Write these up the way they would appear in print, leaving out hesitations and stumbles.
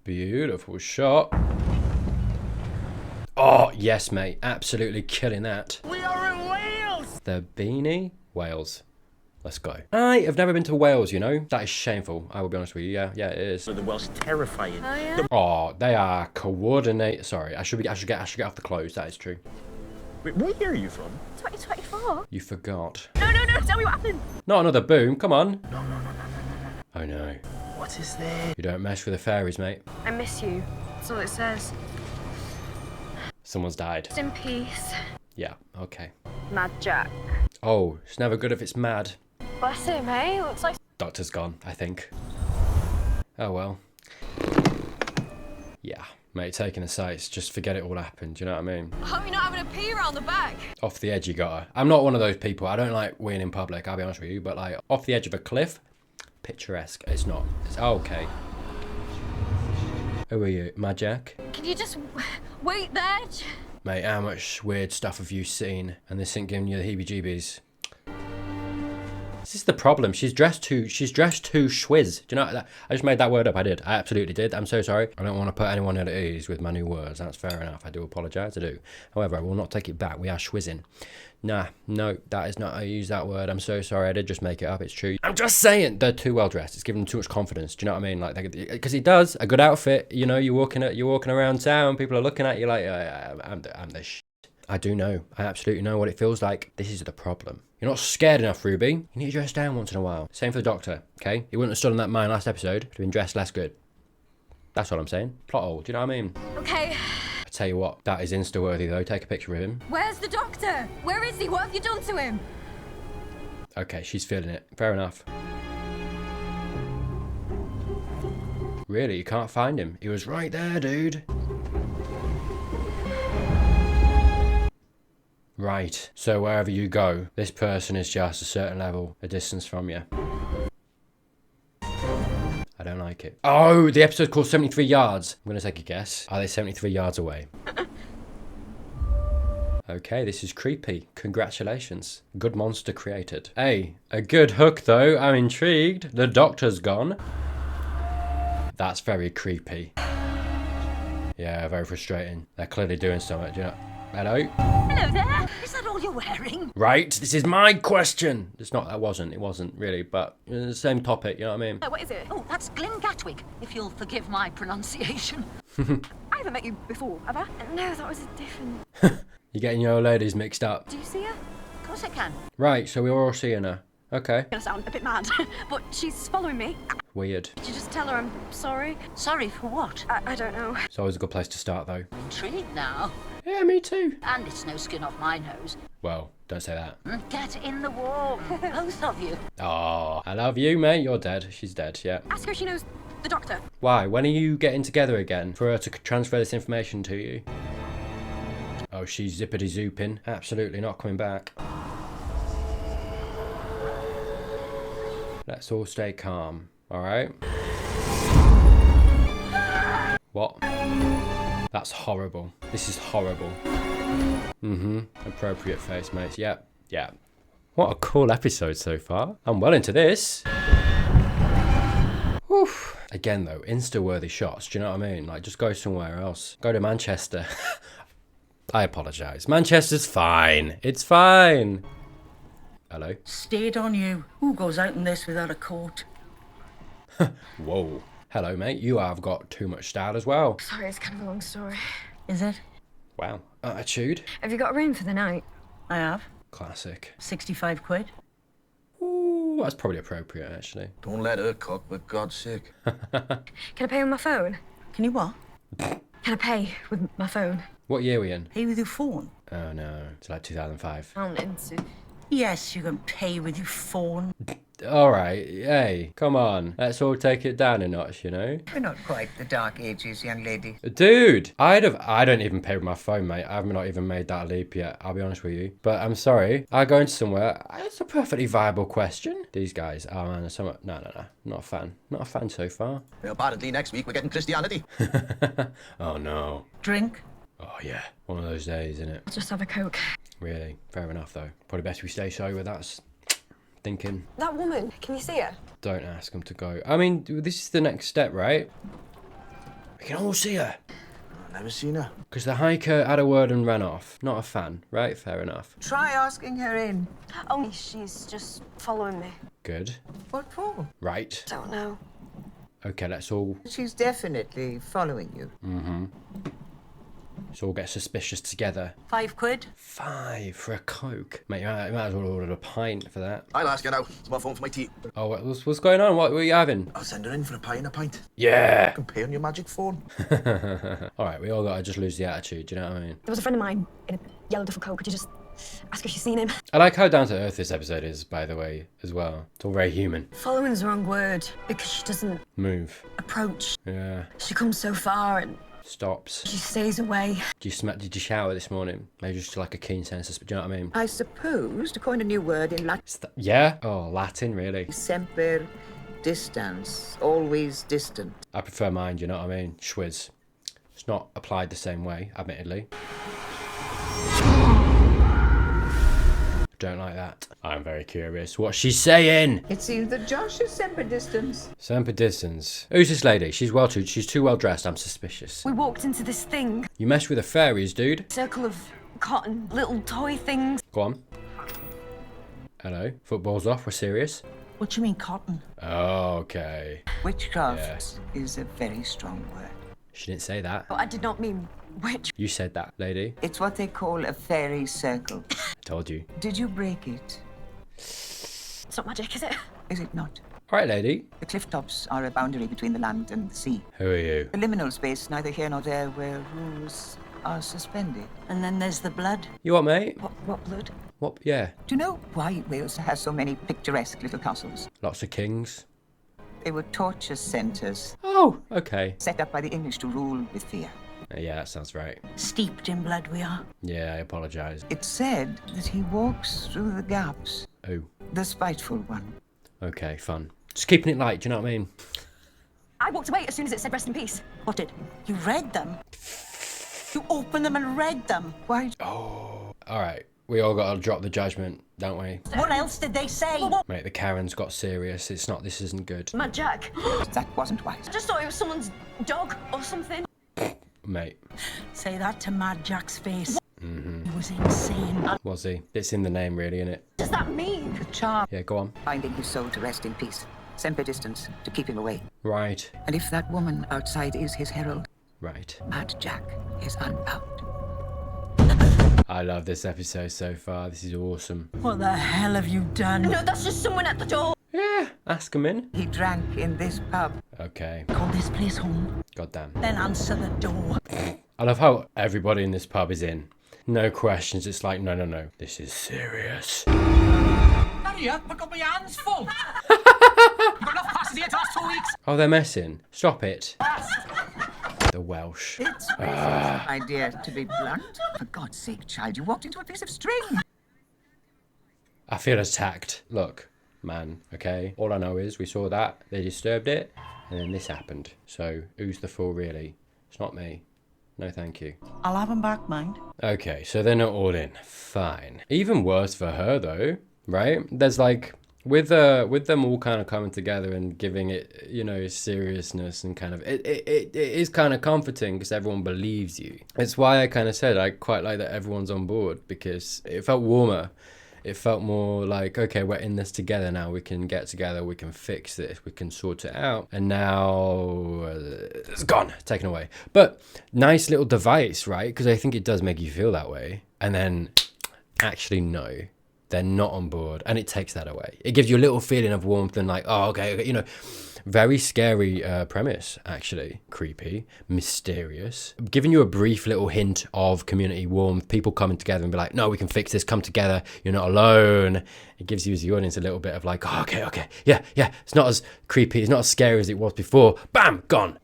Beautiful shot. Oh, yes, mate. Absolutely killing that. We are in Wales! The beanie? Wales. Let's go. I have never been to Wales, you know? That is shameful. I will be honest with you. Yeah, it is. The Welsh terrifying. Oh, yeah? Oh, they are coordinate. Sorry, I should get off the clothes. That is true. Wait, what year are you from? 2024? You forgot. No, tell me what happened. Not another boom. Come on. No. Oh no. What is this? You don't mess with the fairies, mate. I miss you. That's all it says. Someone's died. Rest in peace. Yeah. Okay. Mad Jack. Oh, it's never good if it's mad. Bless him, eh? Looks like... Doctor's gone, I think. Oh well. Yeah, mate, taking the sights, just forget it all happened, do you know what I mean? I hope you're not having a pee around the back. Off the edge you gotta. I'm not one of those people, I don't like weeing in public, I'll be honest with you, but like, off the edge of a cliff, picturesque. It's not. It's okay. Who are you, Mad Jack? Can you just wait there? Mate, how much weird stuff have you seen? And this ain't giving you the heebie-jeebies. This is the problem. She's dressed too schwiz. Do you know that? I just made that word up. I did. I absolutely did. I'm so sorry. I don't want to put anyone at ease with my new words. That's fair enough. I do apologise. I do. However, I will not take it back. We are schwizzing. Nah, no, that is not how you use that word. I'm so sorry. I did just make it up. It's true. I'm just saying they're too well dressed. It's giving them too much confidence. Do you know what I mean? Like, because it does. A good outfit. You know, you're walking around town. People are looking at you like, I'm the shit. I do know. I absolutely know what it feels like. This is the problem. You're not scared enough, Ruby. You need to dress down once in a while. Same for the Doctor, okay? He wouldn't have stood on that mine last episode. He'd have been dressed less good. That's what I'm saying. Plot hole, do you know what I mean? Okay. I tell you what, that is Insta-worthy though. Take a picture of him. Where's the Doctor? Where is he? What have you done to him? Okay, she's feeling it. Fair enough. Really, you can't find him. He was right there, dude. Right, so wherever you go, this person is just a certain level, a distance from you. I don't like it. Oh, the episode's called 73 Yards. I'm going to take a guess. Are they 73 yards away? Okay, this is creepy. Congratulations. Good monster created. Hey, a good hook though. I'm intrigued. The Doctor's gone. That's very creepy. Yeah, very frustrating. They're clearly doing something, do you know? Hello? Hello there. Is that all you're wearing? Right, this is my question. It wasn't really, but the same topic, you know what I mean? What is it? Oh, that's Glyn Gatwick, if you'll forgive my pronunciation. I haven't met you before, have I? No, that was a different... You're getting your old ladies mixed up. Do you see her? Of course I can. Right, so we're all seeing her. Okay. I'm gonna sound a bit mad, but she's following me. Weird. Did you just tell her I'm sorry? Sorry for what? I don't know. It's always a good place to start though. Intrigued now. Yeah, me too. And it's no skin off my nose. Well, don't say that. Get in the warm, both of you. Oh, I love you, mate. You're dead. She's dead, yeah. Ask her if she knows the Doctor. Why? When are you getting together again for her to transfer this information to you? Oh, she's zippity zooping. Absolutely not coming back. Let's all stay calm, alright? What? That's horrible. This is horrible. Appropriate face, mates. Yep. What a cool episode so far. I'm well into this. Oof. Again though, Insta-worthy shots, do you know what I mean? Like, just go somewhere else. Go to Manchester. I apologise. Manchester's fine. It's fine. Hello? Stayed on you. Who goes out in this without a coat? Whoa. Hello, mate. You have got too much style as well. Sorry, it's kind of a long story. Is it? Wow. Attitude. Have you got a room for the night? I have. Classic. 65 quid. Ooh, that's probably appropriate, actually. Don't let her cook, for God's sake. Can I pay with my phone? Can you what? Can I pay with my phone? What year are we in? Pay with your phone? Oh, no. It's like 2005. I'm into... Yes, you can pay with your phone. All right. Hey, come on. Let's all take it down a notch, you know? We're not quite the dark ages, young lady. Dude, I don't even pay with my phone, mate. I've not even made that leap yet, I'll be honest with you. But I'm sorry. I go into somewhere. It's a perfectly viable question. These guys, oh man, no. Not a fan. Not a fan so far. Apparently next week we're getting Christianity. Oh no. Drink? Oh yeah. One of those days, isn't it? I'll just have a Coke. Really? Fair enough though. Probably best we stay sober, that's thinking. That woman, can you see her? Don't ask them to go. I mean, this is the next step, right? We can all see her. I've never seen her. Because the hiker had a word and ran off. Not a fan, right? Fair enough. Try asking her in. Oh, she's just following me. Good. What for? Right. Don't know. Okay, let's all Following you. let's all get suspicious together. £5. 5 for a Coke. Mate, you might as well order a pint for that. I'll ask her now. It's my phone for my tea. Oh, what's going on? What were you having? I'll send her in for a pie and a pint. Yeah. You can pay on your magic phone. All right, we all gotta just lose the attitude. Do you know what I mean? There was a friend of mine in a yellow duffel coat. Could you just ask if she's seen him? I like how down to earth this episode is, by the way, as well. It's all very human. Following's the wrong word because she doesn't Move. approach. Yeah. She comes so far and Stops. she stays away. Did you shower this morning? Maybe just like a keen sense of, do you know what I mean? I suppose, to coin a new word in Latin, Yeah? Oh, Latin, really? semper distans, always distant. I prefer mine, do you know what I mean? Schwiz. It's not applied the same way, admittedly. Don't like that. I'm very curious what she's saying. It seems that Josh is semper distans. Semper distance. Who's this lady? She's too well dressed. I'm suspicious. We walked into this thing, You messed with the fairies, dude. circle of cotton, little toy things. Go on. Hello. Football's off. We're serious. What do you mean, cotton? Okay. Witchcraft is a very strong word. She didn't say that. But I did not mean witch. You said that, lady. It's what they call a fairy circle. I told you. Did you break it? It's not magic, is it? Is it not? All right, lady. The cliff tops are a boundary between the land and the sea. Who are you? A liminal space neither here nor there where rules are suspended. And then there's the blood. You what, mate? What blood? What? Yeah. Do you know why Wales has so many picturesque little castles? Lots of kings. They were torture centres Oh, okay. set up by the English to rule with fear. Yeah, that sounds right. Steeped in blood we are. Yeah, I apologise. It's said that he walks through the gaps, Oh, the spiteful one. okay, fun. Just keeping it light, do you know what I mean? I walked away as soon as it said rest in peace. What did? You read them? You opened them and read them? Why? All right, we all got to drop the judgment, don't we? What else did they say? Mate, the Karens got serious. This isn't good. Mad Jack. That wasn't wise. I just thought it was someone's dog or something. Mate, Say that to Mad Jack's face. He was insane. was he? It's in the name, really, innit? What does that mean? The charm Yeah, go on. binding his soul to rest in peace. Semper distance to keep him away. Right, And if that woman outside is his herald, right. Mad Jack is unbound. I love this episode so far. This is awesome. What the hell have you done? No, that's just someone at the door. Yeah, ask him in. He drank in this pub. Okay, Call this place home. goddamn. Then answer the door. I love how everybody in this pub is in. No questions. It's like, no. This is serious. Hurry up, I've got my hands full. I've got enough passes here to last 2 weeks. Oh, they're messing. Stop it. The Welsh. It's racist, my dear, to be blunt. For God's sake, child, you walked into a piece of string. I feel attacked. Look, man, okay? All I know is we saw that, they disturbed it, and then this happened. So, who's the fool really? It's not me. No, thank you. I'll have 'em back, mind. Okay, so they're not all in. Fine. Even worse for her, though, right? There's like, with them all kind of coming together and giving it, seriousness and kind of, it is kind of comforting because everyone believes you. It's why I kind of said I quite like that everyone's on board because it felt warmer. It felt more like, okay, we're in this together now. We can get together. We can fix this. We can sort it out. And now it's gone, taken away. But nice little device, right? Because I think it does make you feel that way. And then actually, no, they're not on board. And it takes that away. It gives you a little feeling of warmth and like, oh, okay, very scary premise, actually. Creepy, mysterious. Giving you a brief little hint of community warmth, people coming together and be like, no, we can fix this, come together, you're not alone. It gives you as the audience a little bit of like, oh, okay, yeah, it's not as creepy, it's not as scary as it was before. Bam, gone.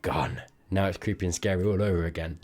Now it's creepy and scary all over again,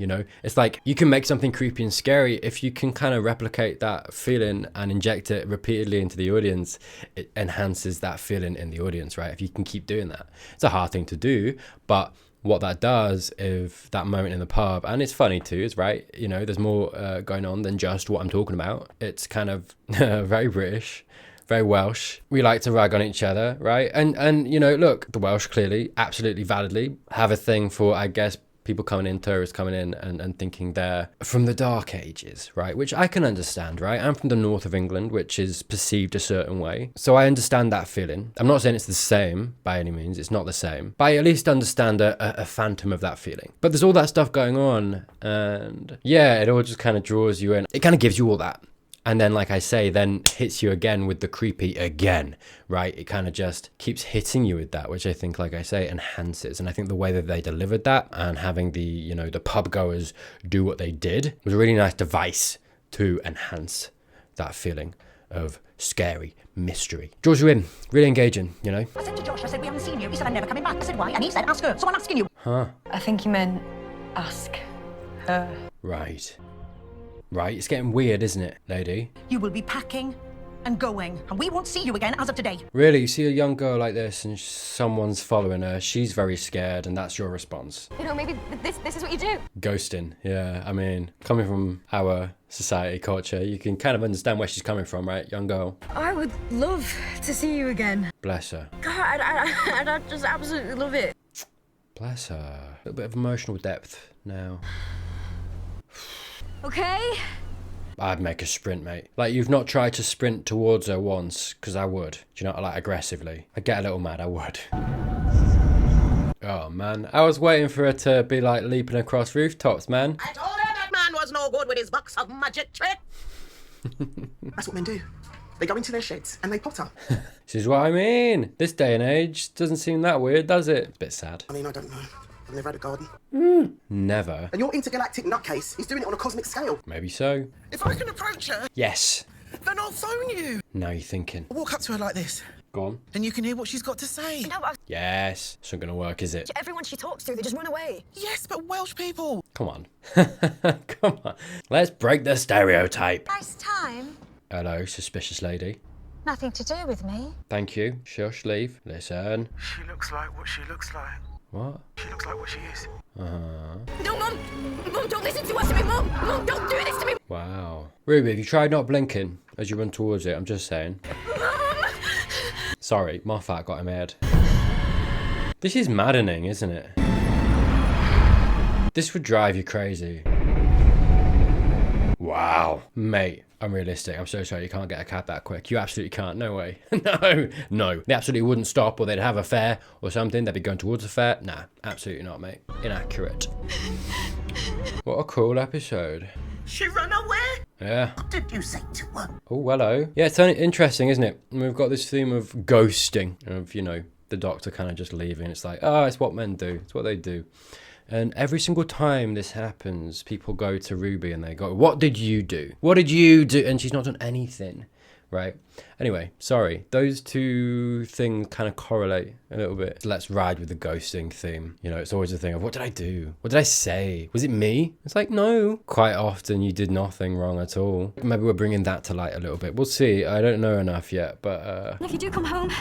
It's like you can make something creepy and scary if you can kind of replicate that feeling and inject it repeatedly into the audience. It enhances that feeling in the audience, right? If you can keep doing that. It's a hard thing to do, but what that does is that moment in the pub, and it's funny too, is right, there's more going on than just what I'm talking about. It's kind of very British. Very Welsh. We like to rag on each other, right? And look, the Welsh clearly, absolutely validly, have a thing for, I guess, people coming in, tourists coming in and thinking they're from the Dark Ages, right? Which I can understand, right? I'm from the north of England, which is perceived a certain way. So I understand that feeling. I'm not saying it's the same by any means. It's not the same. But I at least understand a phantom of that feeling. But there's all that stuff going on. And yeah, it all just kind of draws you in. It kind of gives you all that. And then, like I say, then hits you again with the creepy again, right? It kind of just keeps hitting you with that, which I think, like I say, enhances. And I think the way that they delivered that and having the, you know, the pub goers do what they did was a really nice device to enhance that feeling of scary mystery. Draws you in, really engaging, you know? I said to Josh, I said, we haven't seen you. He said, I'm never coming back. I said, why? And he said, ask her. So I'm asking you. Huh. I think you meant ask her. Right. Right, it's getting weird, isn't it, lady? You will be packing and going, and we won't see you again as of today. Really, you see a young girl like this and someone's following her, she's very scared, and that's your response. You know, maybe this is what you do. Ghosting, yeah. I mean, coming from our society culture, you can kind of understand where she's coming from, right? Young girl. I would love to see you again. Bless her. God, I just absolutely love it. Bless her. A little bit of emotional depth now. Okay. I'd make a sprint, mate. Like, you've not tried to sprint towards her once, because I would. Do you know, like, aggressively. I'd get a little mad, I would. Oh, man. I was waiting for her to be, like, leaping across rooftops, man. I told her that man was no good with his box of magic trick. That's what men do. They go into their sheds and they potter. This is what I mean. This day and age doesn't seem that weird, does it? It's a bit sad. I mean, I don't know. I've never had a garden. Never. And your intergalactic nutcase is doing it on a cosmic scale. Maybe so. If I can approach her, Yes. then I'll phone you. Now you're thinking. Walk up to her like this, Go on. and you can hear what she's got to say. No, but Yes. It's not going to work, is it? everyone she talks to, they just run away. Yes, but Welsh people. Come on. Come on. Let's break the stereotype. Nice time. Hello, suspicious lady. Nothing to do with me. Thank you. Shush, leave. Listen. She looks like what she looks like. What? She looks like what she is. No, Mum! Mum, don't listen to us to me, Mum! Mum, don't do this to me! Wow. Ruby, have you tried not blinking as you run towards it? I'm just saying. Sorry, Moffat got him mad. This is maddening, isn't it? This would drive you crazy. Wow. Mate, I'm realistic. I'm so sorry you can't get a cab that quick. You absolutely can't. No way. No. They absolutely wouldn't stop, or they'd have a fare or something. They'd be going towards a fare. Nah, absolutely not, mate. Inaccurate. What a cool episode. She ran away. Yeah. What did you say to her? Oh, hello. Yeah, it's interesting, isn't it? And we've got this theme of ghosting, of, you know, the Doctor kind of just leaving. It's like, oh, it's what men do. It's what they do. And every single time this happens, people go to Ruby and they go, what did you do? What did you do? And she's not done anything, right? Anyway, sorry. Those two things kind of correlate a little bit. Let's ride with the ghosting theme. You know, it's always a thing of, what did I do? What did I say? Was it me? It's like, no. Quite often you did nothing wrong at all. Maybe we're bringing that to light a little bit. We'll see. I don't know enough yet, but... If you do come home,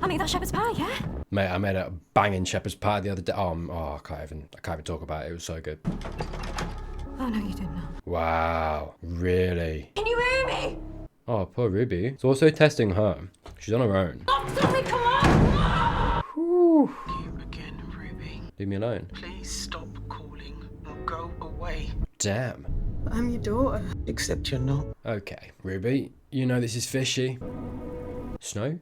I'll make that shepherd's pie, yeah? Mate, I made a banging shepherd's pie the other day. I can't even talk about it. It was so good. Oh, no, you didn't know. Wow. Really? Can you hear me? Oh, poor Ruby. It's also testing her. She's on her own. Tommy, come on! Whew. You again, Ruby. Leave me alone. Please stop calling or go away. Damn. I'm your daughter. Except you're not. Okay, Ruby, you know this is fishy. Snow?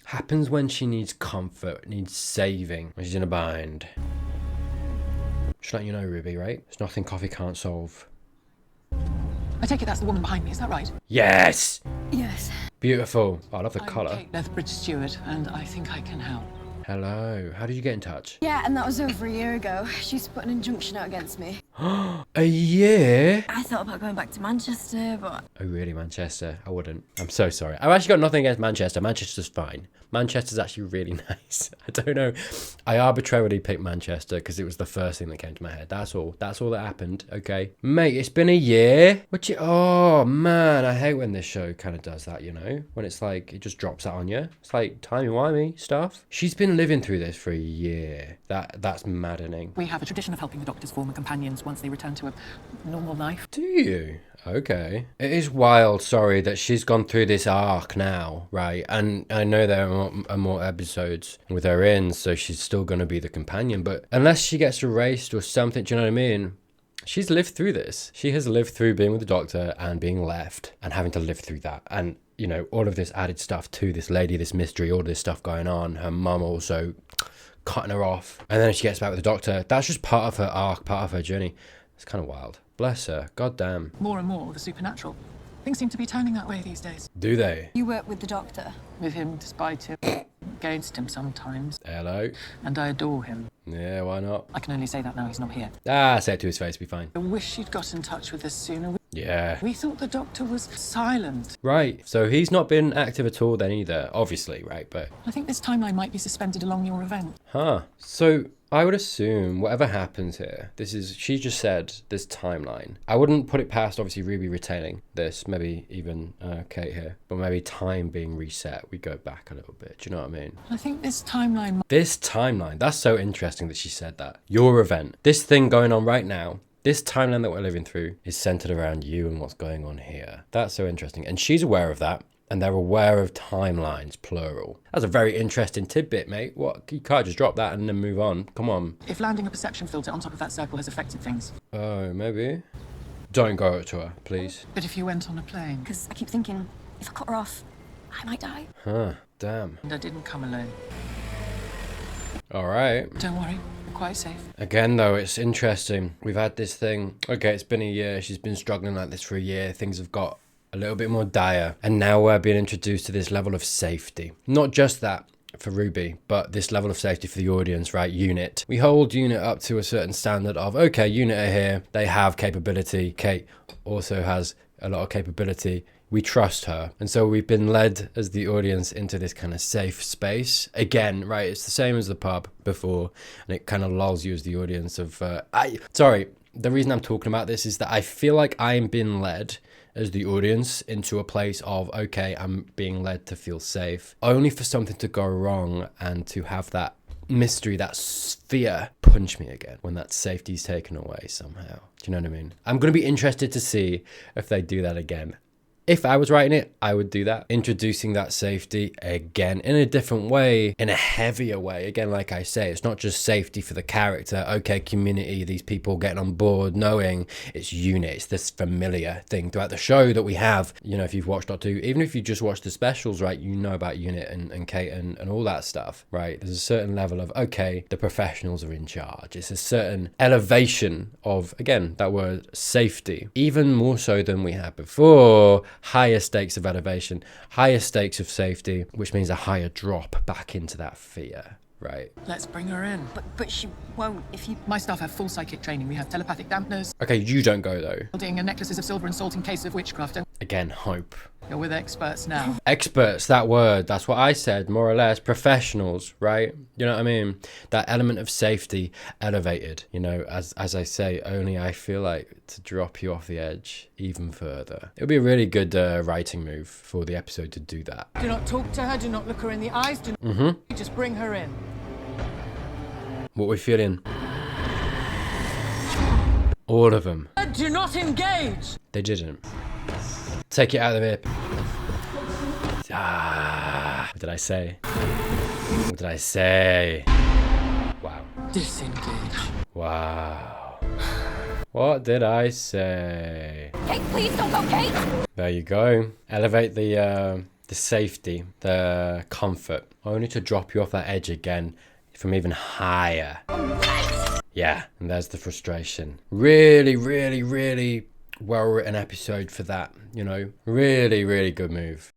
Happens when she needs comfort, needs saving, when she's in a bind. Just letting you know, Ruby, right? There's nothing coffee can't solve. I take it that's the woman behind me, is that right? Yes! Yes. Beautiful. Oh, I love the I'm colour. Kate Lethbridge Stewart, and I think I can help. Hello. How did you get in touch? Yeah, and that was over a year ago. She's put an injunction out against me. A year? I thought about going back to Manchester, but... Oh, really, Manchester? I wouldn't. I'm so sorry. I've actually got nothing against Manchester. Manchester's fine. Manchester's actually really nice. I don't know. I arbitrarily picked Manchester because it was the first thing that came to my head. That's all. That's all that happened. Okay. Mate, it's been a year. Oh, man. I hate when this show kind of does that, you know? When it's like, it just drops that on you. It's like timey-wimey stuff. She's been living through this for a year. That's maddening. We have a tradition of helping the Doctor's former companions once they return to a normal life. Do you? Okay. It is wild, sorry, that she's gone through this arc now, right? And I know there are more episodes with her in, so she's still going to be the companion. But unless she gets erased or something, do you know what I mean? She's lived through this. She has lived through being with the Doctor and being left and having to live through that. And, you know, all of this added stuff to this lady, this mystery, all this stuff going on. Her mum also cutting her off. And then she gets back with the Doctor. That's just part of her arc, part of her journey. It's kind of wild. Bless her. God damn. More and more the supernatural. Things seem to be turning that way these days. Do they? You work with the Doctor? With him, despite him, against him sometimes. Hello? And I adore him. Yeah, why not? I can only say that now he's not here. Ah, say it to his face, be fine. I wish he'd got in touch with us sooner. Yeah. We thought the Doctor was silent. Right. So he's not been active at all then either, obviously, right? But... I think this timeline might be suspended along your event. Huh. So I would assume whatever happens here, she just said this timeline. I wouldn't put it past, obviously, Ruby retaining this, maybe even Kate here, but maybe time being reset. We go back a little bit. Do you know what I mean? I think this timeline... This timeline. That's so interesting that she said that. Your event. This thing going on right now. This timeline that we're living through is centered around you and what's going on here. That's so interesting. And she's aware of that. And they're aware of timelines, plural. That's a very interesting tidbit, mate. What? You can't just drop that and then move on. Come on. If landing a perception filter on top of that circle has affected things. Oh, maybe. Don't go to her, please. But if you went on a plane... Because I keep thinking, if I cut her off, I might die. Huh. Damn. And I didn't come alone. All right. Don't worry. Quite safe. Again, though, it's interesting. We've had this thing. Okay, it's been a year. She's been struggling like this for a year. Things have got a little bit more dire. And now we're being introduced to this level of safety. Not just that for Ruby, but this level of safety for the audience, right? Unit. We hold Unit up to a certain standard of, okay, Unit are here. They have capability. Kate also has a lot of capability. We trust her. And so we've been led as the audience into this kind of safe space. Again, right, it's the same as the pub before. And it kind of lulls you as the audience of... Sorry, the reason I'm talking about this is that I feel like I'm being led as the audience into a place of, okay, I'm being led to feel safe. Only for something to go wrong and to have that mystery, that fear punch me again when that safety's taken away somehow. Do you know what I mean? I'm going to be interested to see if they do that again. If I was writing it, I would do that. Introducing that safety again in a different way, in a heavier way. Again, like I say, it's not just safety for the character. Okay, community, these people getting on board, knowing it's Unit. It's this familiar thing throughout the show that we have. You know, if you've watched Doctor Who, even if you just watch the specials, right, you know about Unit and Kate and all that stuff, right? There's a certain level of, okay, the professionals are in charge. It's a certain elevation of, again, that word safety, even more so than we had before. Higher stakes of elevation, higher stakes of safety, which means a higher drop back into that fear, right? Let's bring her in. But she won't if you... My staff have full psychic training. We have telepathic dampeners. Okay, you don't go though. Building and necklaces of silver and salt in case of witchcraft. And again, hope. You're with experts now. Experts, that word, that's what I said, more or less. Professionals, right? You know what I mean? That element of safety elevated, you know, as I say, only I feel like to drop you off the edge even further. It would be a really good writing move for the episode to do that. Do not talk to her, do not look her in the eyes, do not... Just bring her in. What we feeling? All of them. Do not engage! They didn't. Take it out of here. Ah, what did I say? What did I say? Wow. Disengage. Wow. What did I say? Kate, please don't go, Kate! There you go. Elevate the safety, the comfort, only to drop you off that edge again from even higher. Yeah, and there's the frustration. Really, really, really well written episode for that, you know. Really, really good move.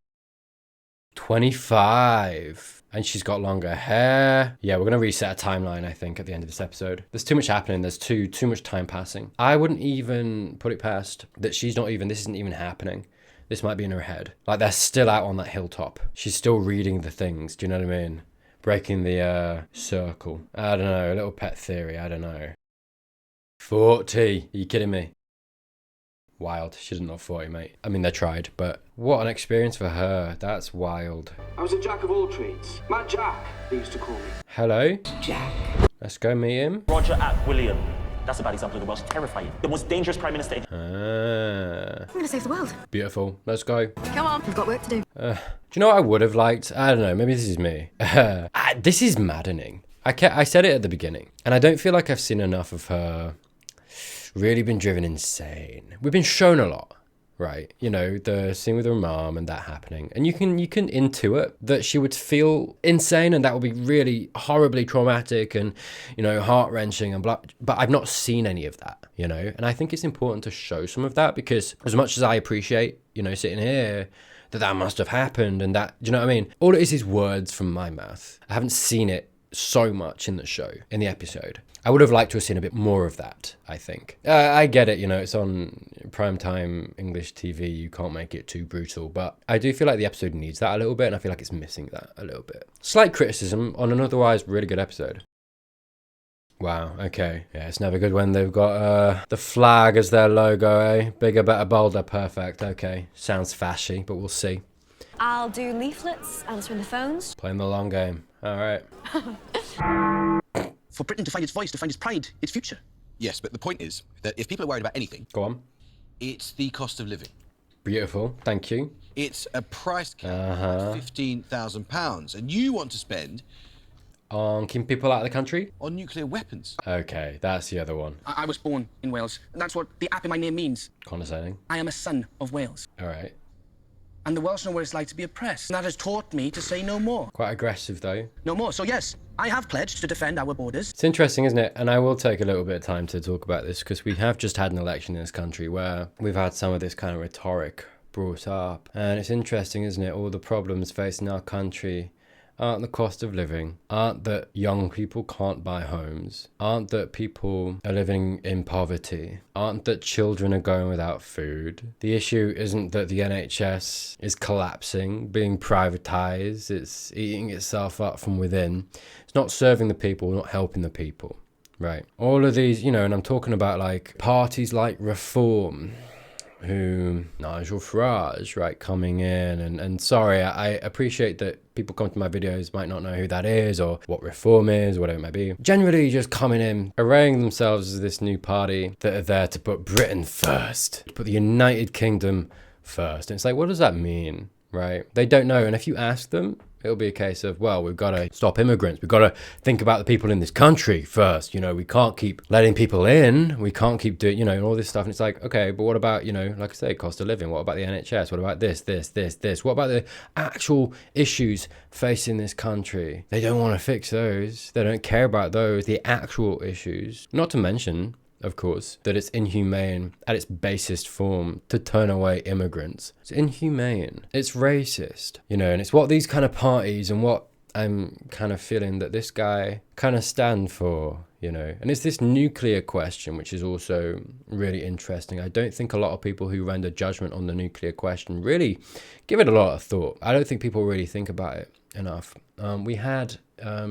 25. And she's got longer hair. Yeah, we're going to reset a timeline, I think, at the end of this episode. There's too much happening. There's too much time passing. I wouldn't even put it past that this isn't even happening. This might be in her head. Like, they're still out on that hilltop. She's still reading the things, do you know what I mean? Breaking the circle. I don't know, a little pet theory, I don't know. 40. Are you kidding me? Wild. She didn't know 40, mate. I mean, they tried, but what an experience for her. That's wild. I was a jack of all trades. Mad Jack, they used to call me. Hello? Jack. Let's go meet him. Roger at Gwilliam. That's a bad example of the Welsh. Terrifying. The most dangerous Prime Minister in... I'm gonna save the world. Beautiful. Let's go. Come on, we've got work to do. Do you know what I would have liked? I don't know. Maybe this is me. This is maddening. I said it at the beginning, and I don't feel like I've seen enough of her really been driven insane. We've been shown a lot, right? You know, the scene with her mom and that happening, and you can intuit that she would feel insane, and that would be really horribly traumatic and, you know, heart-wrenching and blah. But I've not seen any of that, you know, and I think it's important to show some of that, because as much as I appreciate, you know, sitting here, that must have happened, and that, do you know what I mean? All it is words from my mouth. I haven't seen it so much in the show, in the episode. I would have liked to have seen a bit more of that, I think. I get it, you know, it's on primetime English TV, you can't make it too brutal, but I do feel like the episode needs that a little bit, and I feel like it's missing that a little bit. Slight criticism on an otherwise really good episode. Wow, okay. Yeah, it's never good when they've got the flag as their logo, eh? Bigger, better, bolder, perfect. Okay, sounds fashy, but we'll see. I'll do leaflets, answering the phones. Playing the long game. All right. For Britain to find its voice, to find its pride, its future. Yes, but the point is that if people are worried about anything... Go on. It's the cost of living. Beautiful, thank you. It's a price cap of £15,000, and you want to spend... On keeping people out of the country? On nuclear weapons. Okay, that's the other one. I was born in Wales. That's what the app in my name means. Condescending. I am a son of Wales. All right. And the Welsh know what it's like to be oppressed. And that has taught me to say no more. Quite aggressive, though. No more. So yes, I have pledged to defend our borders. It's interesting, isn't it? And I will take a little bit of time to talk about this, because we have just had an election in this country where we've had some of this kind of rhetoric brought up. And it's interesting, isn't it? All the problems facing our country aren't the cost of living, aren't that young people can't buy homes, aren't that people are living in poverty, aren't that children are going without food. The issue isn't that the NHS is collapsing, being privatized, it's eating itself up from within. It's not serving the people, not helping the people, right? All of these, you know, and I'm talking about like parties like Reform, who Nigel Farage, right, coming in, and sorry, I appreciate that people come to my videos might not know who that is or what Reform is, whatever it may be. Generally just coming in, arraying themselves as this new party that are there to put Britain first, to put the United Kingdom first. And it's like, what does that mean, right? They don't know, and if you ask them, it'll be a case of, well, we've got to stop immigrants. We've got to think about the people in this country first. You know, we can't keep letting people in. We can't keep doing, you know, all this stuff. And it's like, okay, but what about, you know, like I say, cost of living? What about the NHS? What about this? What about the actual issues facing this country? They don't want to fix those. They don't care about those, the actual issues. Not to mention, of course, that it's inhumane at its basest form to turn away immigrants. It's inhumane. It's racist, you know, and it's what these kind of parties and what I'm kind of feeling that this guy kind of stand for, you know. And it's this nuclear question, which is also really interesting. I don't think a lot of people who render judgment on the nuclear question really give it a lot of thought. I don't think people really think about it enough. We had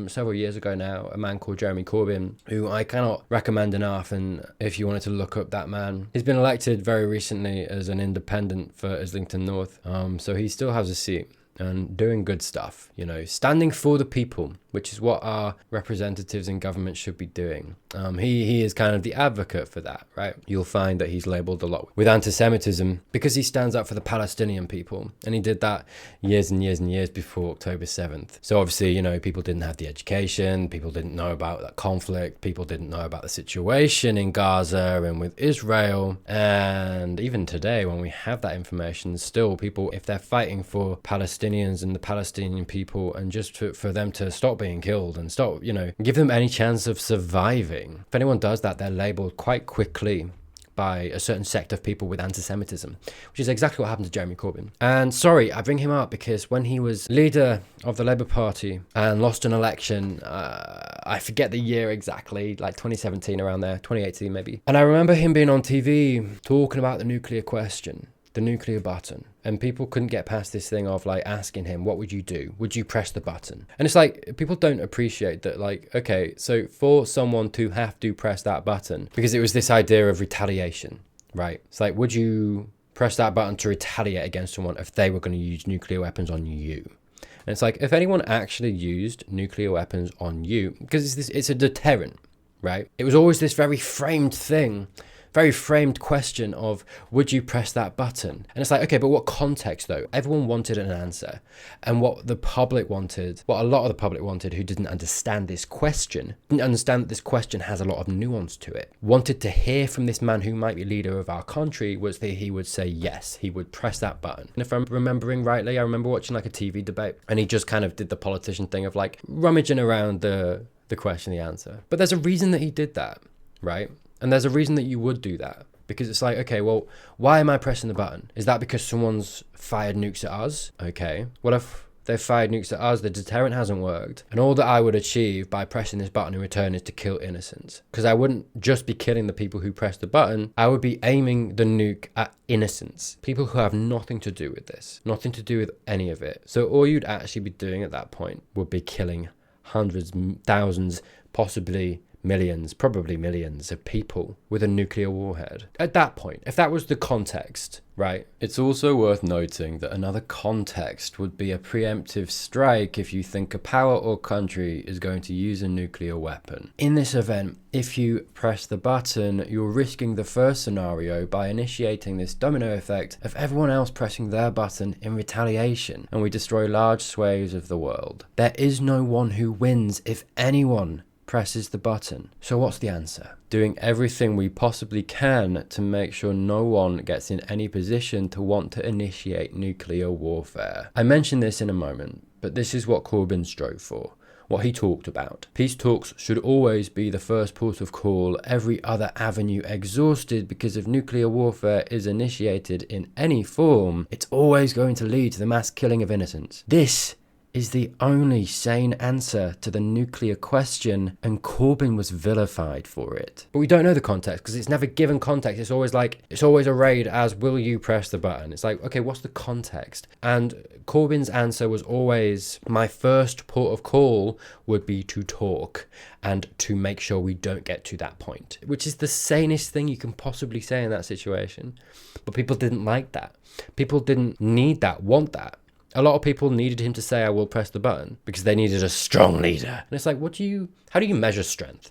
several years ago now a man called Jeremy Corbyn, who I cannot recommend enough, and if you wanted to look up that man, he's been elected very recently as an independent for Islington North, so he still has a seat and doing good stuff, you know, standing for the people, which is what our representatives in government should be doing. He is kind of the advocate for that, right? You'll find that he's labelled a lot with anti-Semitism because he stands up for the Palestinian people, and he did that years and years and years before October 7th. So obviously, you know, people didn't have the education, people didn't know about that conflict, people didn't know about the situation in Gaza and with Israel, and even today when we have that information, still people, if they're fighting for Palestinians and the Palestinian people, and just for them to stop being killed and stop, you know, give them any chance of surviving. If anyone does that, they're labelled quite quickly by a certain sect of people with anti-Semitism, which is exactly what happened to Jeremy Corbyn. And sorry, I bring him up because when he was leader of the Labour Party and lost an election, I forget the year exactly, like 2017, around there, 2018 maybe. And I remember him being on TV talking about the nuclear question, the nuclear button, and people couldn't get past this thing of like asking him, what would you do? Would you press the button? And it's like, people don't appreciate that, like, okay, so for someone to have to press that button, because it was this idea of retaliation, right? It's like, would you press that button to retaliate against someone if they were going to use nuclear weapons on you? And it's like, if anyone actually used nuclear weapons on you, because it's a deterrent, right? It was always this very framed thing, very framed question of, would you press that button? And it's like, okay, but what context though? Everyone wanted an answer. And what the public wanted, what a lot of the public wanted who didn't understand this question, didn't understand that this question has a lot of nuance to it, wanted to hear from this man who might be leader of our country, was that he would say yes, he would press that button. And if I'm remembering rightly, I remember watching like a TV debate and he just kind of did the politician thing of like rummaging around the question, the answer. But there's a reason that he did that, right? And there's a reason that you would do that, because it's like, okay, well, why am I pressing the button? Is that because someone's fired nukes at us? Okay. What if they've fired nukes at us, the deterrent hasn't worked, and all that I would achieve by pressing this button in return is to kill innocents? Because I wouldn't just be killing the people who pressed the button, I would be aiming the nuke at innocents. People who have nothing to do with this, nothing to do with any of it. So all you'd actually be doing at that point would be killing hundreds, thousands, possibly millions, probably millions of people with a nuclear warhead. At that point, if that was the context, right? It's also worth noting that another context would be a preemptive strike if you think a power or country is going to use a nuclear weapon. In this event, if you press the button, you're risking the first scenario by initiating this domino effect of everyone else pressing their button in retaliation, and we destroy large swathes of the world. There is no one who wins if anyone presses the button. So what's the answer? Doing everything we possibly can to make sure no one gets in any position to want to initiate nuclear warfare. I mention this in a moment, but this is what Corbyn strove for, what he talked about. Peace talks should always be the first port of call, every other avenue exhausted, because if nuclear warfare is initiated in any form, it's always going to lead to the mass killing of innocents. This is the only sane answer to the nuclear question, and Corbyn was vilified for it. But we don't know the context, because it's never given context. It's always arrayed as, will you press the button? It's like, okay, what's the context? And Corbyn's answer was always, my first port of call would be to talk and to make sure we don't get to that point, which is the sanest thing you can possibly say in that situation. But people didn't like that. People didn't need that, want that. A lot of people needed him to say, I will press the button, because they needed a strong leader. And it's like, how do you measure strength?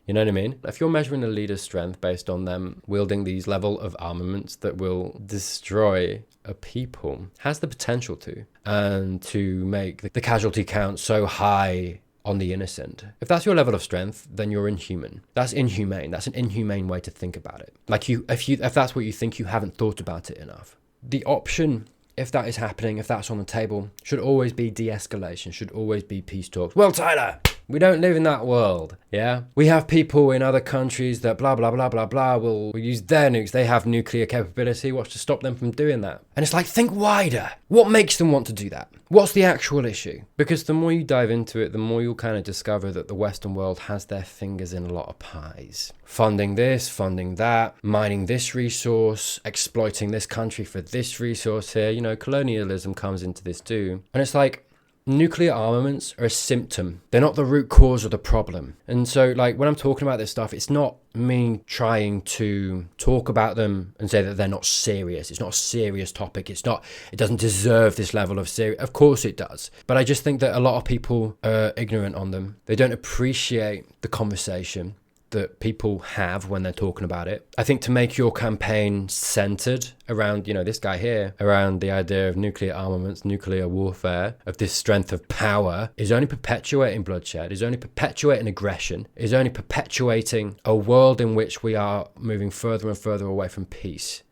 You know what I mean? If you're measuring a leader's strength based on them wielding these level of armaments that will destroy a people, has the potential to, and to make the casualty count so high on the innocent. If that's your level of strength, then you're inhuman. That's inhumane. That's an inhumane way to think about it. Like if that's what you think, you haven't thought about it enough. The option, if that is happening, if that's on the table, should always be de-escalation, should always be peace talks. Well, Tyler, we don't live in that world, yeah? We have people in other countries that blah, blah, blah, blah, blah, will use their nukes. They have nuclear capability. What's to stop them from doing that? And it's like, think wider. What makes them want to do that? What's the actual issue? Because the more you dive into it, the more you'll kind of discover that the Western world has their fingers in a lot of pies. Funding this, funding that, mining this resource, exploiting this country for this resource here. You know, colonialism comes into this too. And it's like, nuclear armaments are a symptom. They're not the root cause of the problem. And so, like, when I'm talking about this stuff, it's not me trying to talk about them and say that they're not serious. It's not a serious topic. It doesn't deserve this level of serious. Of course it does. But I just think that a lot of people are ignorant on them. They don't appreciate the conversation that people have when they're talking about it. I think to make your campaign centered around, you know, this guy here, around the idea of nuclear armaments, nuclear warfare, of this strength of power, is only perpetuating bloodshed, is only perpetuating aggression, is only perpetuating a world in which we are moving further and further away from peace.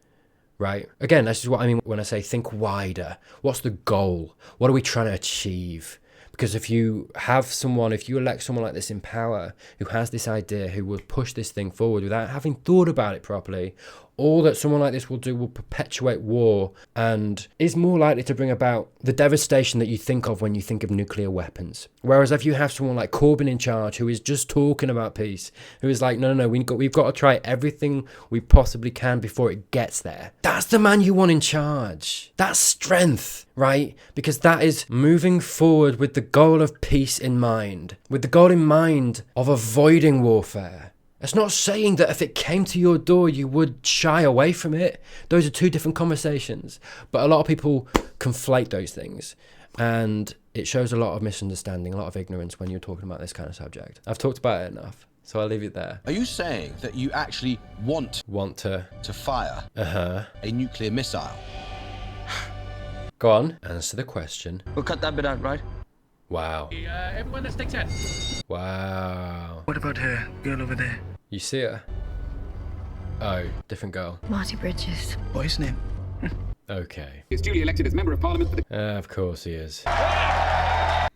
Right? Again, this is what I mean when I say think wider. What's the goal? What are we trying to achieve? Because if you elect someone like this in power, who has this idea, who will push this thing forward without having thought about it properly, all that someone like this will do will perpetuate war and is more likely to bring about the devastation that you think of when you think of nuclear weapons. Whereas if you have someone like Corbyn in charge, who is just talking about peace, who is like, no, we've got to try everything we possibly can before it gets there. That's the man you want in charge. That's strength, right? Because that is moving forward with the goal of peace in mind, with the goal in mind of avoiding warfare. It's not saying that if it came to your door, you would shy away from it. Those are two different conversations. But a lot of people conflate those things. And it shows a lot of misunderstanding, a lot of ignorance when you're talking about this kind of subject. I've talked about it enough. So I'll leave it there. Are you saying that you actually want to fire a nuclear missile? Go on, answer the question. We'll cut that bit out, right? Wow. Everyone that sticks in. Wow. What about her? Girl over there. You see her? Oh, different girl. Marty Bridges. What's his name? Okay. He's duly elected as Member of Parliament for the... Of course he is.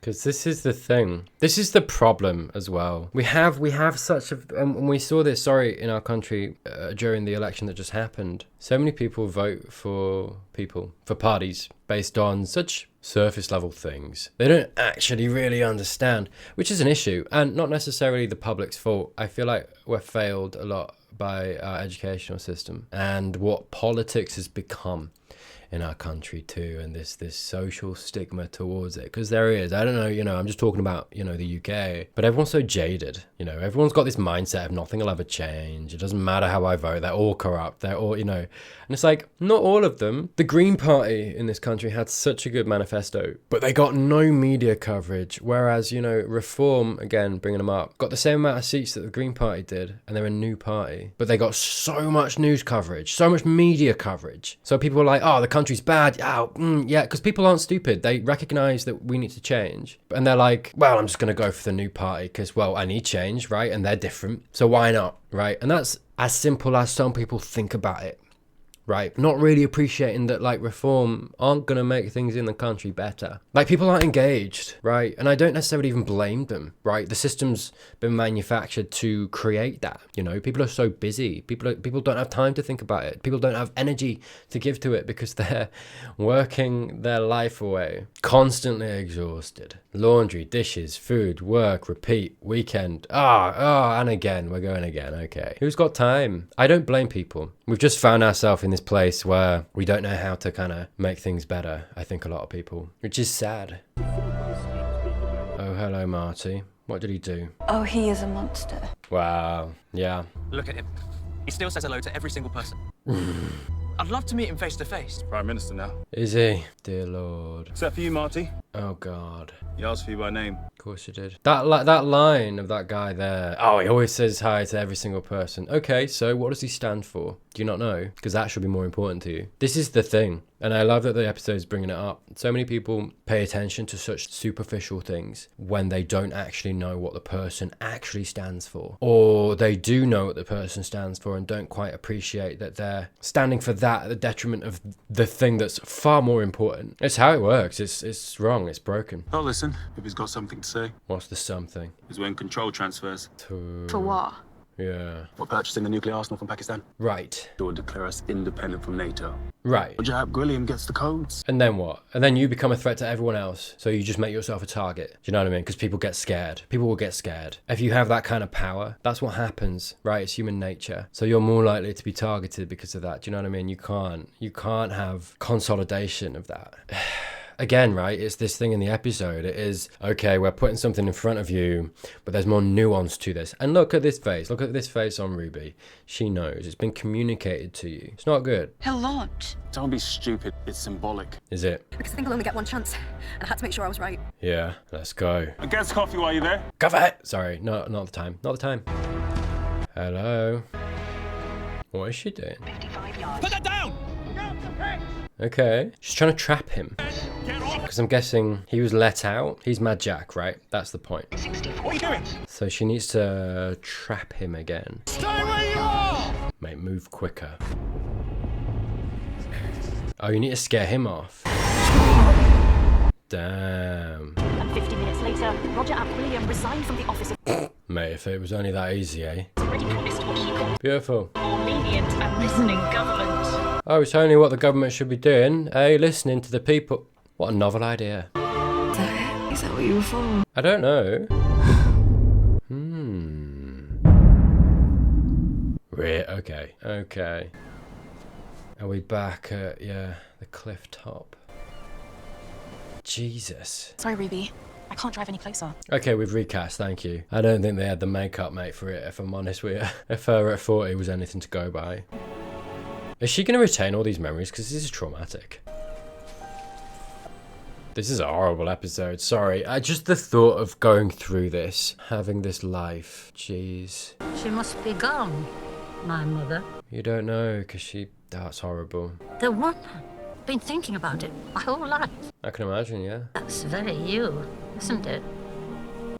Because this is the thing. This is the problem as well. We have such a... And we saw this, in our country during the election that just happened. So many people vote for parties based on such surface level things. They don't actually really understand, which is an issue and not necessarily the public's fault. I feel like we're failed a lot by our educational system and what politics has become in our country too, and this social stigma towards it, because there is, I don't know, I'm just talking about, the UK, but everyone's so jaded, everyone's got this mindset of nothing will ever change, it doesn't matter how I vote, they're all corrupt, they're all, and it's like, not all of them. The Green Party in this country had such a good manifesto, but they got no media coverage, whereas, Reform, again, bringing them up, got the same amount of seats that the Green Party did, and they're a new party, but they got so much news coverage, so much media coverage, so people were like, oh, the country's bad. Yeah, because people aren't stupid. They recognize that we need to change. And they're like, well, I'm just going to go for the new party because, well, I need change, right? And they're different. So why not, right? And that's as simple as some people think about it, right? Not really appreciating that, like, reform aren't going to make things in the country better. Like, people aren't engaged, right? And I don't necessarily even blame them, right? The system's been manufactured to create that, People are so busy. People don't have time to think about it. People don't have energy to give to it because they're working their life away. Constantly exhausted. Laundry, dishes, food, work, repeat, weekend. And again, we're going again, okay. Who's got time? I don't blame people. We've just found ourselves in this place where we don't know how to kind of make things better, I think a lot of people, which is sad. Oh, hello, Marty. What did he do? Oh, he is a monster. Wow. Yeah. Look at him. He still says hello to every single person. I'd love to meet him face to face. Prime Minister now. Is he? Dear Lord. Is that for you, Marty? Oh, God. He asked for you by name. Of course you did. That line of that guy there. Oh, he always says hi to every single person. Okay, so what does he stand for? Do you not know? Because that should be more important to you. This is the thing. And I love that the episode is bringing it up. So many people pay attention to such superficial things when they don't actually know what the person actually stands for. Or they do know what the person stands for and don't quite appreciate that they're standing for that at the detriment of the thing that's far more important. It's how it works. It's wrong. It's broken. Oh, listen, if he's got something to say. What's the something? Is when control transfers. For what? Yeah. We're purchasing a nuclear arsenal from Pakistan. Right. It will declare us independent from NATO. Right. Gwilliam gets the codes. And then what? And then you become a threat to everyone else. So you just make yourself a target. Do you know what I mean? Because people get scared. People will get scared. If you have that kind of power, that's what happens, right? It's human nature. So you're more likely to be targeted because of that. Do you know what I mean? You can't have consolidation of that. Again, right, it's this thing in the episode. It is, okay, we're putting something in front of you, but there's more nuance to this. And look at this face. Look at this face on Ruby. She knows. It's been communicated to you. It's not good. A lot. Don't be stupid. It's symbolic. Is it? Because I think I'll only get one chance. And I had to make sure I was right. Yeah, let's go. And get us coffee while you're there. Coffee! Sorry, not the time. Not the time. Hello. What is she doing? 55 yards. Put that down! Okay. She's trying to trap him. Because I'm guessing he was let out. He's Mad Jack, right? That's the point. 64. What are you doing? So she needs to trap him again. Stay where you are! Mate, move quicker. Oh, you need to scare him off. Damn. And 50 minutes later, Roger and Gwilliam resigned from the office of... Mate, if it was only that easy, eh? already promised what he called Beautiful. more lenient and listening government. Oh, it's only what the government should be doing, eh? Listening to the people. What a novel idea. Is that what you were for? I don't know. Okay. Are we back at, the cliff top? Jesus. Sorry, Ruby. I can't drive any closer. Okay, we've recast, thank you. I don't think they had the makeup, mate, for it, if I'm honest with you. If her at 40 was anything to go by. Is she going to retain all these memories? Because this is traumatic. This is a horrible episode. Sorry. Just the thought of going through this, having this life. Jeez. She must be gone, my mother. You don't know, because she... That's horrible. The one. Been thinking about it my whole life. I can imagine, yeah. That's very you, isn't it?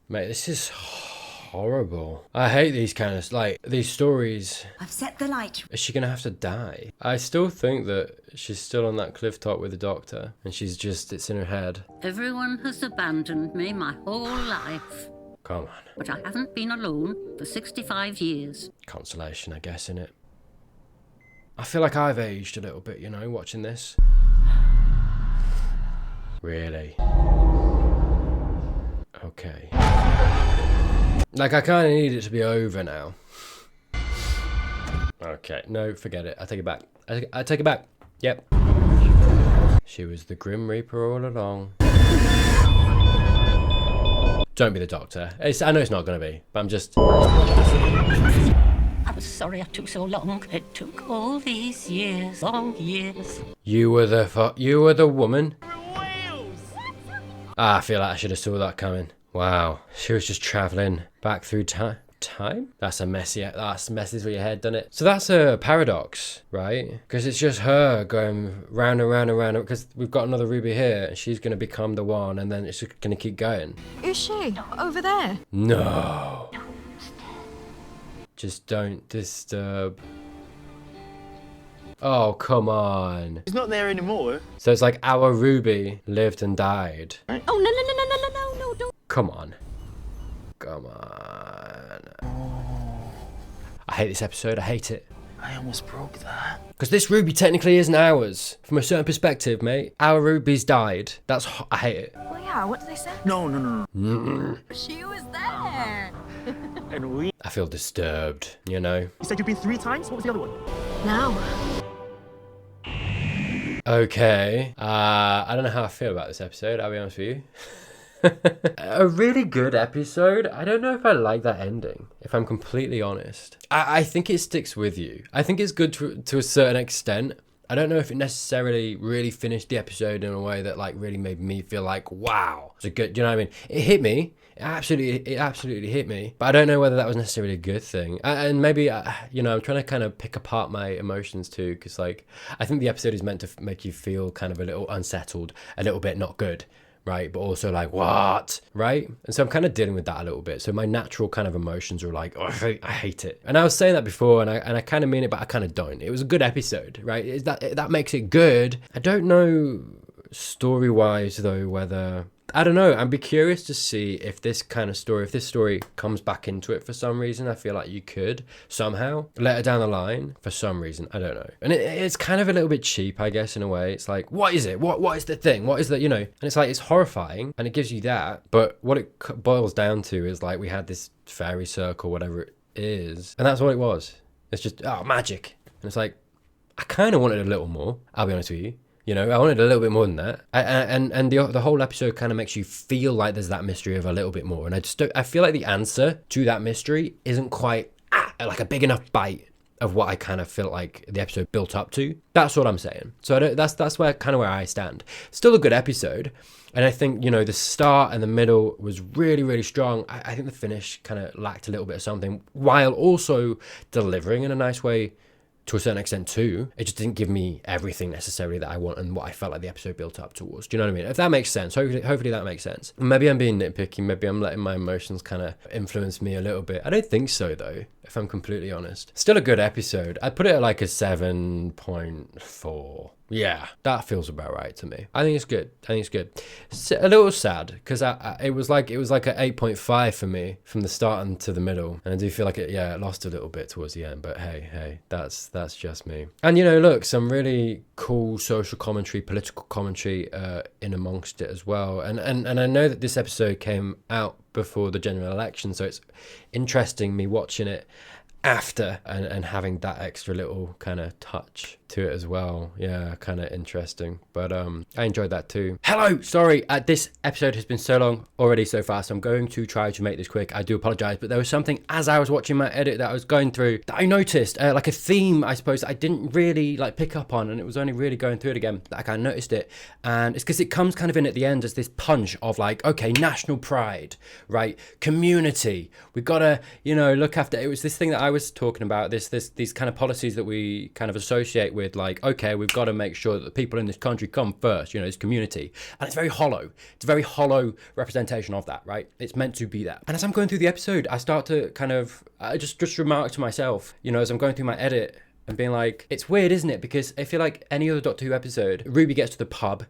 Mate, this is horrible. I hate these kind of, like, these stories. I've set the light. Is she gonna have to die? I still think that she's still on that cliff top with the doctor, and she's just, it's in her head. Everyone has abandoned me my whole life. Come on. But I haven't been alone for 65 years. Consolation, I guess, innit? I feel like I've aged a little bit, you know, watching this. Really? Okay. Like, I kind of need it to be over now. Okay, no, forget it. I take it back. I take it back. Yep. She was the Grim Reaper all along. Don't be the doctor. I know it's not going to be, but I'm just... I was sorry it took so long. It took all these years, long years. You were the woman? I feel like I should have saw that coming. Wow. She was just travelling back through time? That's messy through your head, doesn't it? So that's a paradox, right? Because it's just her going round and round and round, because we've got another Ruby here, and she's going to become the one, and then it's just going to keep going. Is she? Over there? No. Just don't disturb. Oh, come on. He's not there anymore. So it's like our Ruby lived and died. Oh, no, don't. Come on. Come on. I hate this episode. I hate it. I almost broke that. Because this Ruby technically isn't ours. From a certain perspective, mate. Our Ruby's died. I hate it. Well, yeah, what did they say? No. She was there. And we... I feel disturbed, you know? You said you've been 3 times? What was the other one? Now. Okay. I don't know how I feel about this episode, I'll be honest with you. A really good episode. I don't know if I like that ending, if I'm completely honest. I think it sticks with you. I think it's good to a certain extent. I don't know if it necessarily really finished the episode in a way that like really made me feel like, wow, it's a good, do you know what I mean? It hit me. It absolutely hit me. But I don't know whether that was necessarily a good thing. And maybe, you know, I'm trying to kind of pick apart my emotions too, because like, I think the episode is meant to make you feel kind of a little unsettled, a little bit not good. Right, but also like, what? Right? And so I'm kind of dealing with that a little bit. So my natural kind of emotions are like, oh, I hate it. And I was saying that before, and I kind of mean it, but I kind of don't. It was a good episode, right? That makes it good. I don't know story-wise though whether... I don't know. I'd be curious to see if this kind of story, if this story comes back into it for some reason. I feel like you could somehow let it down the line for some reason. I don't know. And it's kind of a little bit cheap, I guess, in a way. It's like, what is it? What is the thing? What is the, you know? And it's like, it's horrifying and it gives you that. But what it boils down to is like, we had this fairy circle, whatever it is. And that's what it was. It's just, oh, magic. And it's like, I kind of wanted a little more, I'll be honest with you. You know, I wanted a little bit more than that. And the whole episode kind of makes you feel like there's that mystery of a little bit more. And I feel like the answer to that mystery isn't quite like a big enough bite of what I kind of felt like the episode built up to. That's what I'm saying. So that's where kind of where I stand. Still a good episode. And I think, you know, the start and the middle was really, really strong. I think the finish kind of lacked a little bit of something, while also delivering in a nice way to a certain extent too. It just didn't give me everything necessarily that I want and what I felt like the episode built up towards. Do you know what I mean? If that makes sense, hopefully that makes sense. Maybe I'm being nitpicky, maybe I'm letting my emotions kind of influence me a little bit. I don't think so though, if I'm completely honest. Still a good episode. I'd put it at like a 7.4. Yeah, that feels about right to me. I think it's good. It's a little sad because it was like an 8.5 for me from the start and to the middle, and I do feel like it lost a little bit towards the end. But hey, that's just me. And you know, look, some really cool social commentary, political commentary in amongst it as well. And I know that this episode came out before the general election, so it's interesting me watching it after, and having that extra little kind of touch to it as well. Yeah, kind of interesting, but I enjoyed that too. Hello, sorry, this episode has been so long already so far, so I'm going to try to make this quick. I do apologize, but there was something as I was watching my edit that I was going through that I noticed, like a theme, I suppose, that I didn't really like pick up on, and it was only really going through it again that I kind of noticed it. And it's because it comes kind of in at the end as this punch of like, okay, national pride, right, community, we gotta, you know, look after. It was this thing that I was talking about, these kind of policies that we kind of associate with, like, okay, we've got to make sure that the people in this country come first, you know, this community. And it's very hollow. It's a very hollow representation of that, right? It's meant to be that. And as I'm going through the episode, I start to kind of, I just remark to myself, you know, as I'm going through my edit and being like, it's weird, isn't it? Because I feel like any other Doctor Who episode, Ruby gets to the pub,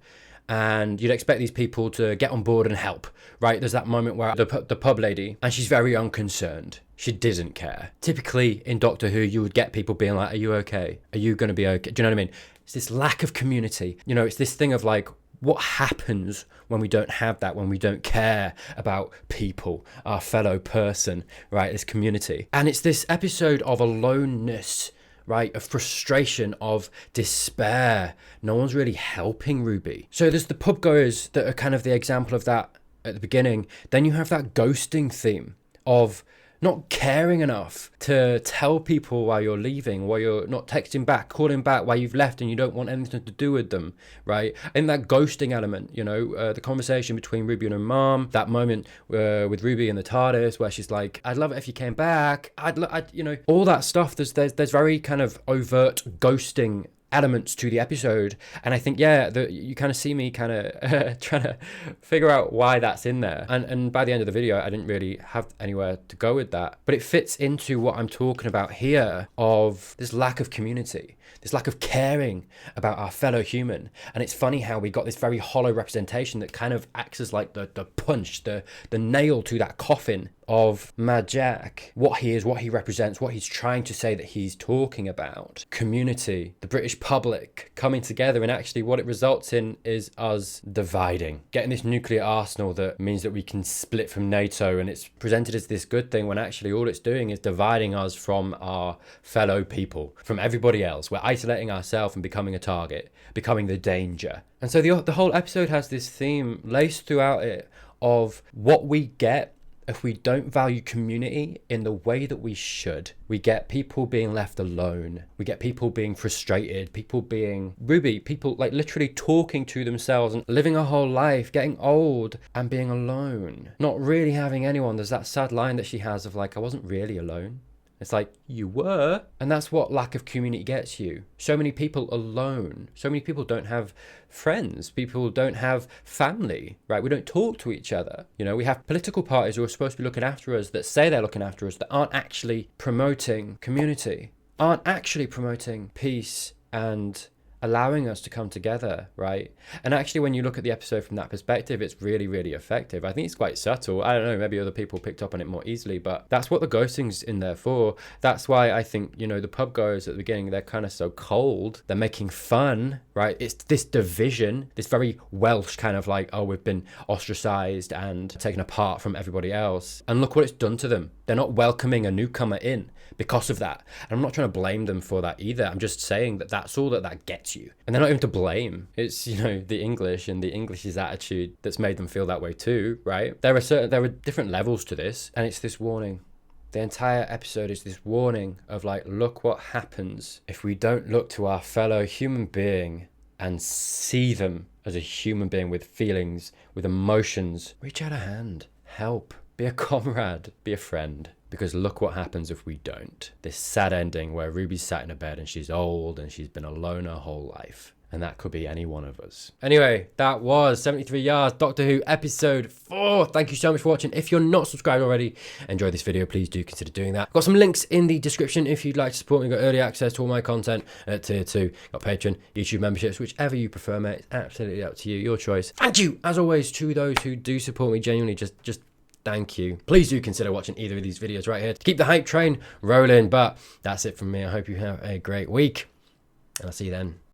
and you'd expect these people to get on board and help, right? There's that moment where the pub lady, and she's very unconcerned. She didn't care. Typically in Doctor Who, you would get people being like, are you okay? Are you going to be okay? Do you know what I mean? It's this lack of community. You know, it's this thing of like, what happens when we don't have that, when we don't care about people, our fellow person, right? This community. And it's this episode of aloneness, right, of frustration, of despair. No one's really helping Ruby. So there's the pub goers that are kind of the example of that at the beginning. Then you have that ghosting theme of not caring enough to tell people why you're leaving, why you're not texting back, calling back, why you've left and you don't want anything to do with them, right? And that ghosting element, you know, the conversation between Ruby and her mom, that moment with Ruby in the TARDIS where she's like, I'd love it if you came back. I'd you know, all that stuff. There's very kind of overt ghosting elements to the episode, and I think, yeah, you kind of see me kind of trying to figure out why that's in there, and by the end of the video I didn't really have anywhere to go with that, but it fits into what I'm talking about here, of this lack of community, this lack of caring about our fellow human. And it's funny how we got this very hollow representation that kind of acts as like the punch, the nail to that coffin of Mad Jack, what he is, what he represents, what he's trying to say that he's talking about. Community, the British public coming together, and actually what it results in is us dividing, getting this nuclear arsenal that means that we can split from NATO, and it's presented as this good thing when actually all it's doing is dividing us from our fellow people, from everybody else. We're isolating ourselves and becoming a target, becoming the danger. And so the whole episode has this theme laced throughout it of what we get if we don't value community in the way that we should. We get people being left alone. We get people being frustrated, people being Ruby, people like literally talking to themselves and living a whole life, getting old and being alone, not really having anyone. There's that sad line that she has of like, I wasn't really alone. It's like, you were. And that's what lack of community gets you. So many people alone. So many people don't have friends. People don't have family, right? We don't talk to each other. You know, we have political parties who are supposed to be looking after us, that say they're looking after us, that aren't actually promoting community, aren't actually promoting peace and allowing us to come together, right? And actually, when you look at the episode from that perspective, it's really, really effective. I think it's quite subtle. I don't know, maybe other people picked up on it more easily, but that's what the ghosting's in there for. That's why I think, you know, the pub goers at the beginning, they're kind of so cold. They're making fun, right? It's this division, this very Welsh kind of like, oh, we've been ostracized and taken apart from everybody else. And look what it's done to them. They're not welcoming a newcomer in because of that. And I'm not trying to blame them for that either. I'm just saying that that's all that gets you. And they're not even to blame. It's, you know, the English and the English's attitude that's made them feel that way too, right? There are different levels to this, and it's this warning. The entire episode is this warning of like, look what happens if we don't look to our fellow human being and see them as a human being with feelings, with emotions. Reach out a hand, help, be a comrade, be a friend. Because look what happens if we don't. This sad ending where Ruby's sat in a bed and she's old and she's been alone her whole life. And that could be any one of us. Anyway, that was 73 Yards, Doctor Who Episode 4. Thank you so much for watching. If you're not subscribed already, enjoy this video, please do consider doing that. I've got some links in the description if you'd like to support me. Got early access to all my content at Tier 2. Got Patreon, YouTube memberships, whichever you prefer, mate. It's absolutely up to you, your choice. Thank you, as always, to those who do support me genuinely. Just thank you. Please do consider watching either of these videos right here to keep the hype train rolling. But that's it from me. I hope you have a great week, and I'll see you then.